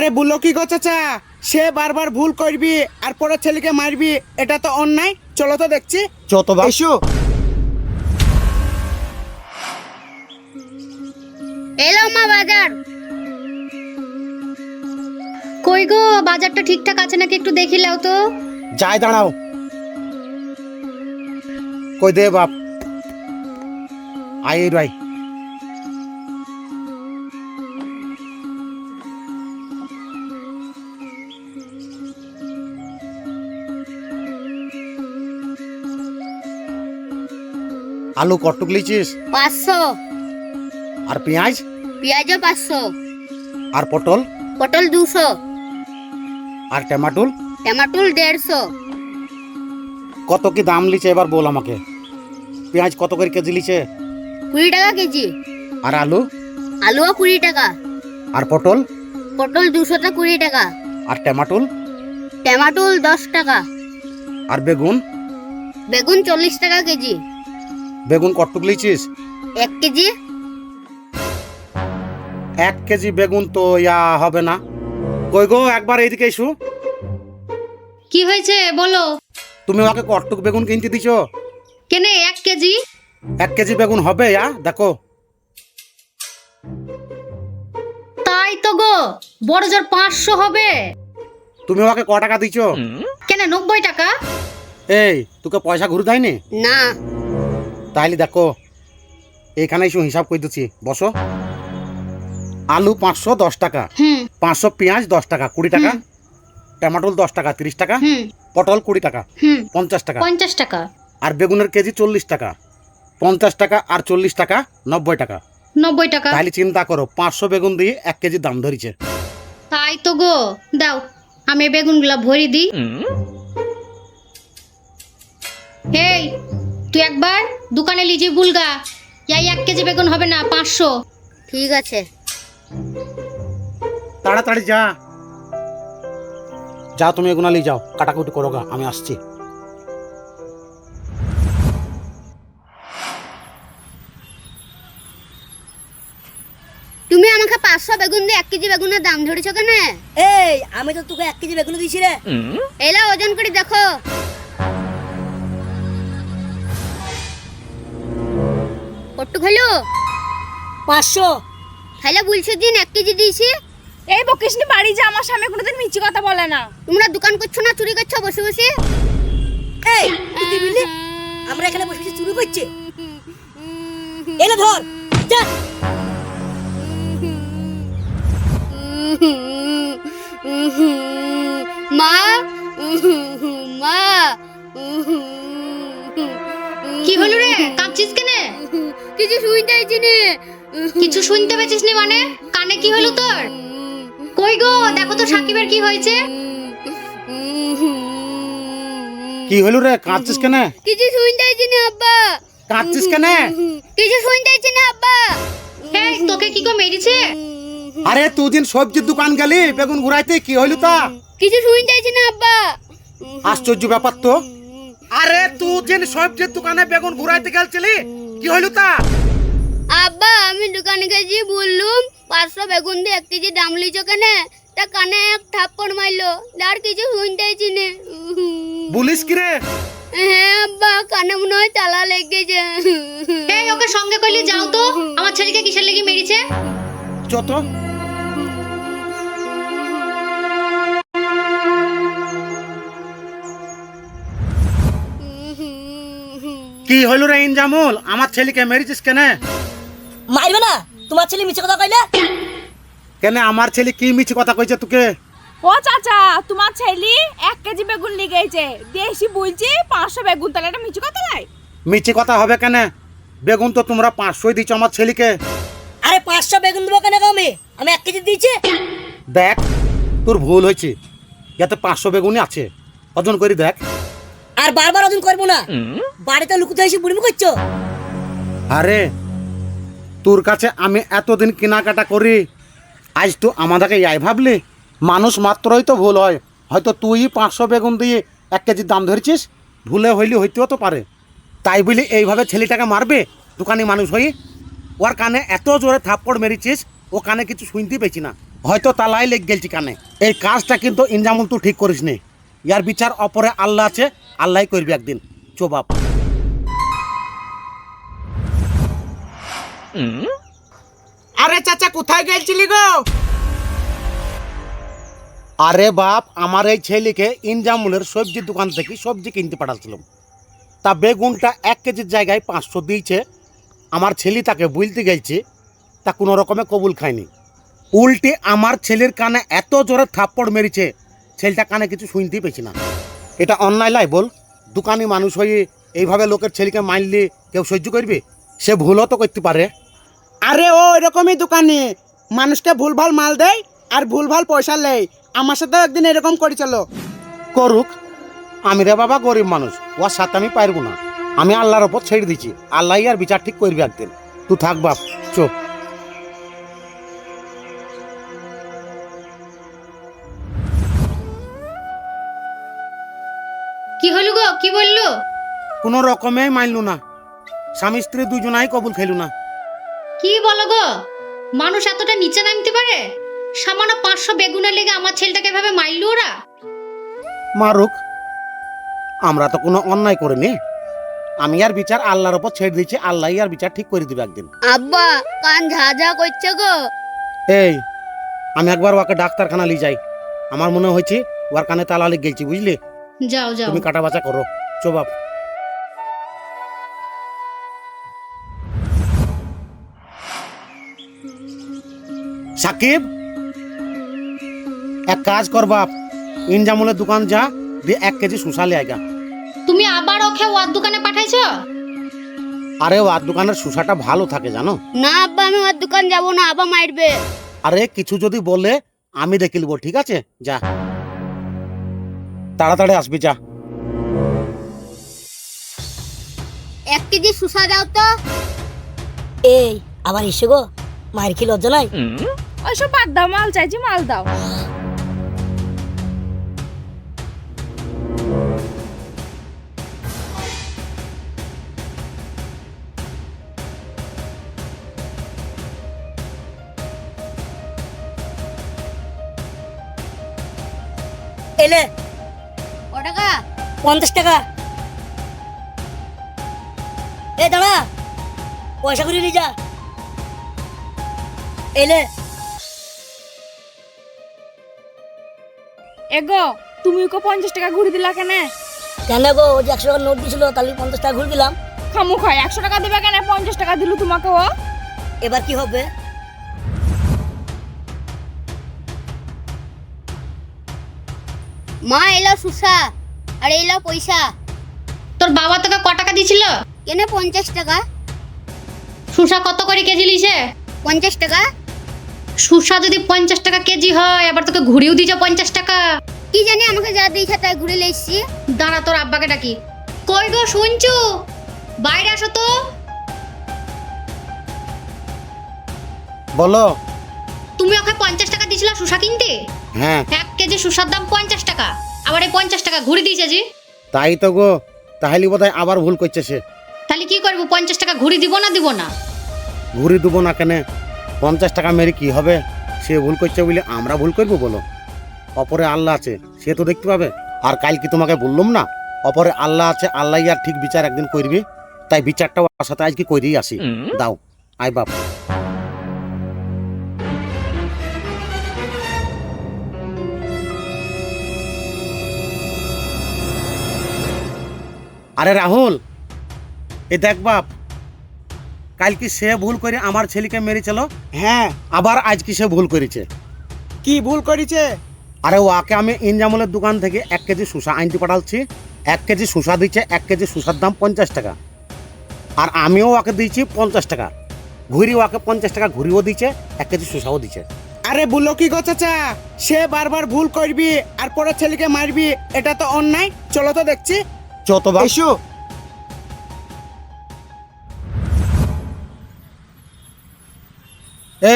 আরে বলো কি গো চাচা, সে বারবার ভুল করবি আর পরে ছেলেকে মারবি, এটা তো অন্যায়। চলো তো দেখছি। যত এসো। এলো মা বাজার। কই গো, বাজারটা ঠিকঠাক আছে নাকি একটু দেখি লাও তো। যাই দাঁড়াও। কই দে বাপ, আই রাই। আলু কটুক লিছিস? 500। আর পেঁয়াজ? পেঁয়াজও 500। আর পটল? পটল 200। আর টমাটোল? টমাটোল 150। কত কি দাম লিছে এবার বল আমাকে। পেঁয়াজ কত করে কেজি লিছে? 20 টাকা কেজি। আর আলু? আলুও 20 টাকা। আর পটল? পটল 200টা 20 টাকা। আর টমাটোল? টমাটোল 10 টাকা। আর বেগুন? বেগুন 40 টাকা কেজি। বেগুন কটুক লিছিস? 1 কেজি। 1 কেজি বেগুন তো ইয়া হবে না। কই গো, একবার এইদিকে এসো। কি হয়েছে বলো। তুমি ওকে কটুক বেগুন কিনতে দিছো? কেনে 1 কেজি? 1 কেজি বেগুন হবে ইয়া? দেখো। তাই তো গো, বড় জোর 500 হবে। তুমি ওকে ক টাকা দিছো? কেন 90 টাকা? এই তোকে পয়সা ঘুরে দেয়নি? না। তাইলে দেখো, এখানে এসে হিসাব করে দিচ্ছি, বসো। আলু 510 টাকা, 500 পেঁয়াজ 10 টাকা 20 টাকা, টমাটোল 10 টাকা 30 টাকা, পটল 20 টাকা 50 টাকা, 50 টাকা। আর বেগুনের কেজি 40 টাকা। 50 টাকা আর 40 টাকা 90 টাকা। 90 টাকা। তাহলে চিন্তা করো, 500 বেগুন দিয়ে 1 কেজি দাম ধরেছে। তাই তো গো, দাও আমি বেগুনগুলা ভরি দিই। এই তুই একবার দোকানে লিজি বুলগা, এই 1 কেজি বেগুন হবে না, 500। ঠিক আছে। তাড়াতাড়ি যা যা, তুমি এগুনা নিয়ে যাও, কাটাকুটি করো গা, আমি আসছি। তুমি আমাকে 500 বেগুন দিয়ে 1 কেজি বেগুনের দাম ধরেছো কেন? এই আমি তো তোকে 1 কেজি বেগুন দিছি রে। এলা ওজন করে দেখো। কত হলো? 500। তাহলে বলছো দিন 1 কেজি দিয়েছি। এই বকিসনি, বাড়ি যা, আমার সামনে কোনোদিন মিছি কথা বলে না। তোমরা দোকান করছো না চুরি করছো বসে বসে? এই তুই দিবি নে? আমরা এখানে বসে বসে চুরি করছি। এলে ধর যা। মা, মা। কি হলো রে, কাঁদছিস কেন? কিছু শুনতে পাইছি নি। কিছু শুনতে পেয়েছিস নি মানে? কানে কি হলো তোর? কই গো, দেখো তো সাকিবের কি হয়েছে। কি হলো রে, কাঁদছিস কেন? কিছু শুনতে পাইছি না আব্বা। কাঁদছিস কেন? কিছু শুনতে পাইছি না আব্বা। এই তোকে কি গো মেরেছে? আরে তুই দিন সবজির দোকান গেলি বেগুন ঘুরাইতে, কি হইল তা? কিছু শুনতে পাইছি না আব্বা। আশ্চর্য ব্যাপার তো। আরে তুই দিন সবজির দোকানে বেগুন ঘুরাইতে গেলছিলি, কি হইল তা? আব্বা আমি দোকানে গেছি, বললুম 500 বেগুন দিয়ে 1 কেজি দাম লিছো কেন? তা কানে এক থাপ্পড় মারলো, আর কিছু শুনতে পাইছি না। বলিস কি রে? হ্যাঁ আব্বা, কানে মনে হয় তালা লেগেছে। এই ওকে সঙ্গে কইলি যাও তো, আমার ছেলেকে কিসের লেগে মেরেছে? যত কি হইল রে ইনজামুল, আমার ছেলেকে মেরেছিস কেন? মারবে না, তোমার ছেলে মিছে কথা কইলে। কেন আমার ছেলে কি মিছি কথা কইছে তোকে? ও চাচা, তোমার ছেলে 1 কেজি বেগুন লিগেছে, দেশি বলছি 500 বেগুন, তাহলে এটা মিছি কথা লাই? মিছি কথা হবে কেন? বেগুন তো তোমরা 500 দিচ্ছ আমার ছেলেকে। আরে 500 বেগুন দেবো কেন গো? আমি 1 কেজি দিয়েছি। দেখ তোর ভুল হয়েছে, যাতে 500 বেগুনই আছে, ওজন করে দেখ। আর বারবার ওজন করবো না, বাড়িতে লুকুতে এসে বুড়িমি করছো। আরে তোর কাছে আমি এতদিন কেনাকাটা করি, আজ তো আমাদেরকে ইয়াই ভাবলি? মানুষ মাত্রই তো ভুল হয়, হয়তো তুই 500 বেগুন দিয়ে 1 কেজির দাম ধরেছিস, ভুলে হইলে হইতেও তো পারে। তাই বলি এইভাবে ছেলেটাকে মারবে দোকানি মানুষ হই? ওর কানে এত জোরে থাপ্পড় মেরেছিস, ও কানে কিছু শুনতে পেয়েছি না। হয়তো তালাই লেগ গেলছি কানে। এই কাজটা কিন্তু ইনজামুল তুই ঠিক করিস নি। ইয়ার বিচার অপরে আল্লাহ আছে, আল্লাহ করবি একদিন। চো বাপ। আরে চাচা কোথায় গেছিলি গো? আরে বাপ, আমার এই ছেলেকে ইনজামুলের সবজির দোকান থেকে সবজি কিনতে পাঠাচ্ছিলাম। তা বেগুনটা 1 কেজির জায়গায় 500 দিয়েছে। আমার ছেলে তাকে বলতে গেছে, তা কোনো রকমে কবুল খায়নি। উল্টে আমার ছেলের কানে এত জোরে থাপ্পড় মেরেছে, ছেলেটা কানে কিছু শুনতেই পেয়েছি না। এটা অন্যায় লাই বল? দোকানি মানুষ হয়ে এইভাবে লোকের ছেলেকে মারলে কেউ সহ্য করবে? সে ভুলও তো করতে পারে। আরে ও এরকমই দোকানি, মানুষকে ভুলভাল মাল দেয় আর ভুলভাল পয়সা নেয়। আমার সাথেও একদিন এরকম করেছিল। করুক, আমি রে বাবা গরিব মানুষ, ওর সাথে আমি পারবো না। আমি আল্লাহর ওপর ছেড়ে দিচ্ছি, আল্লাহ আর বিচার ঠিক করবি একদিন। তুই থাক বাপ, চো। কি হলো গো, কি বললো? কোনো রকমে মানলু না, স্বামী স্ত্রী দুজনাই কবুল খেলু না। কি বলো গো, মানুষ এতটা নিচে নামতে পারে? সামান্য 500 বেগুনের লেগে আমার ছেলেটাকে এভাবে মারলো ওরা। মারুক, আমরা তো কোনো অন্যায় করিনি। আমি আর বিচার আল্লাহর ওপর ছেড়ে দিচ্ছি, আল্লাহ আর বিচার ঠিক করে দিবে একদিন। আব্বা কান ঝাঝা করছে গো। এই, আমি একবার ওকে ডাক্তারখানা নিয়ে যাই। আমার মনে হয়েছে ওর কানে তালা লেগে গেছি, বুঝলি? যাও যাও। তুমি কাটা বাচা করো, চো বাপ। সাকিব, এক কাজ কর বাপ, ইনজামুলের দোকান যা, দিয়ে 1 কেজি শসা লে আয়গা। তুমি আবার ওকে ওর দোকানে পাঠাইছো? আরে ওর দোকানের শসাটা ভালো থাকে জানো। না আব্বা আমি ওর দোকান যাবো না, আব্বা মারবে। আরে কিছু যদি বলে আমি দেখে নিব, ঠিক আছে? যা, তাড়াতাড়ি আসবি, যা। 1 কেজি সুসা দাও তো। এই আবার এসে গো, মার কি লজ্জা নাই? ওইসব বাদ দাও, মাল চাইছি মাল দাও। এলে ক টাকা? 50 টাকা। এ দাঁড়া, পয়সা করে নিয়ে যা। এলে এগো, তুমি ওকে 50 টাকা ঘুরে দিলা কেন? কেন গো, ও যে 100 টাকার নোট দিছিল, তাহলে 50 টাকা ঘুরে দিলাম। খামু খায় 100 টাকা দিবে কেন? 50 টাকা দিলু তোমাকে ও। এবার কি হবে? মা এলো সুসা আর এলো পয়সা। তোর বাবা তোকে ক টাকা দিছিল? কেন 50 টাকা? শসা কত করে কেজি লিছে? 50 টাকা। শসা যদি 50 টাকা কেজি হয়, আবার তোকে ঘুরেও দিছে 50 টাকা। কি জানি, আমাকে যা দিয়েছে তাই ঘুরে লেছি। দাঁড়া, তোর আব্বাকে ডাকি। কই গো শুনছু, বাইরে আসো তো। বলো। তুমি ওকে 50 টাকা দিয়েছিল শসা কিনতে? হ্যাঁ। 1 কেজি শসার দাম 50 টাকা, আবার এই 50 টাকা ঘুরে দিয়েছে জি। তাই তো গো, তাহলে বোধহয় আবার ভুল করছে সে। তাহলে কি করবো? 50 টাকা ঘুরে দিব না? দিব না। ঘুরি দেবো না কেন? 50 টাকা মেরে কি হবে? সে ভুল করছে বলে আমরা ভুল করবো বলো? অপরে আল্লাহ আছে, সে তো দেখতে পাবে। আর কাল কি তোমাকে বললাম না, অপরে আল্লাহ আছে, আল্লাহ আর ঠিক বিচার একদিন করবে। তাই বিচারটাও আমার সাথে আজকে করেই আসি। দাও, আয় বাপ। আরে রাহুল, এ দেখ বাপ, কাল কি সে ভুল করে আমার ছেলেকে মেরেছিল, হ্যাঁ। আবার আজ কি সে ভুল করেছে। কি ভুল করেছে? আরে ওকে আমি ইনজামুলের দোকান থেকে 1 কেজি শসা আনতে পাঠাচ্ছি। 1 কেজি শসা দিচ্ছে, 1 কেজি শসার দাম 50 টাকা। আর আমিও ওকে দিয়েছি 50 টাকা। ঘুরি ওকে 50 টাকা ঘুরিও দিচ্ছে, 1 কেজি শসাও দিচ্ছে। আরে বলো কি গো চাচা, সে বারবার ভুল করবি আর পরে ছেলেকে মারবি, এটা তো অন্যায়। চলো তো দেখছি। যত বাপ। এসো।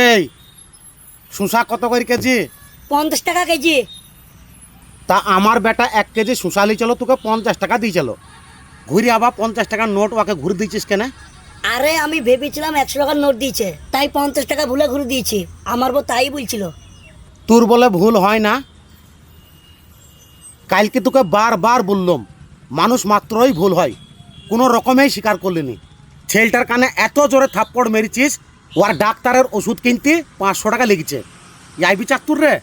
এই শসা কত করে কেজি? 50 টাকা কেজি। তা আমার বেটা 1 কেজি শসা লি চলো, তোকে 50 টাকা দিয়ে চলো। ঘুরি আবার 50 টাকার নোট ওকে ঘুরে দিচ্ছিস কেন? আরে আমি ভেবেছিলাম 100 টাকার নোট দিয়েছে, তাই 50 টাকা ভুলে ঘুরে দিয়েছি। আমার বউ তাই বলছিল। তোর বলে ভুল হয় না? কালকে তোকে বারবার বললাম মানুষ মাত্রই ভুল হয়, কোনো রকমেই স্বীকার করলিনি। ছেলেটার কানে এত জোরে থাপ্পড় মেরেছিস, ওর ডাক্তারের ওষুধ কিনতে 500 টাকা লেগেছে। ইয়াই বিচার তোর রে?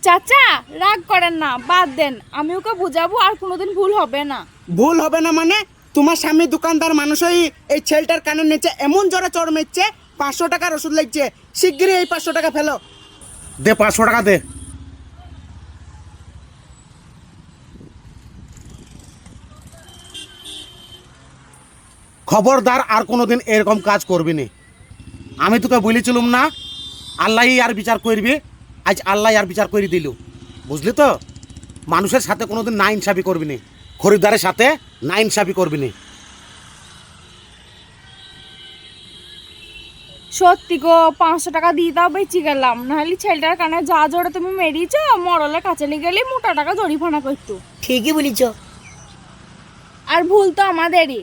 চাচা রাগ করেন না, বাদ দেন, আমি ওকে বুঝাবো আর কোনোদিন ভুল হবে না। ভুল হবে না মানে? তোমার স্বামী দোকানদার মানুষই এই ছেলেটার কানের নিচে এমন জোরে চড় মেরছে, 500 টাকার ওষুধ লাগছে। শিগগিরই এই 500 টাকা ফেলো। দে 500 টাকা দে। খবরদার আর কোনোদিন এরকম কাজ করবি না। আমি তোকে বলেছিলাম না আল্লাহই আর বিচার করবি, আজ আল্লাহ আর বিচার করে দিল, বুঝলি তো? মানুষের সাথে কোনোদিন না ইনসাফি করবি না, খরিদ্দারের সাথে না ইনসাফি করবি না। সত্যি গো, 500 টাকা দিয়ে দাও, বেঁচে গেলাম। নাহলে ছেলেটার কানে যা জোরে তুমি মেরিয়েছ, মরলের কাছে নিয়ে গেলে মোটা টাকা জরিমানা করতো। ঠিকই বলিছ। আর ভুল তো আমাদেরই।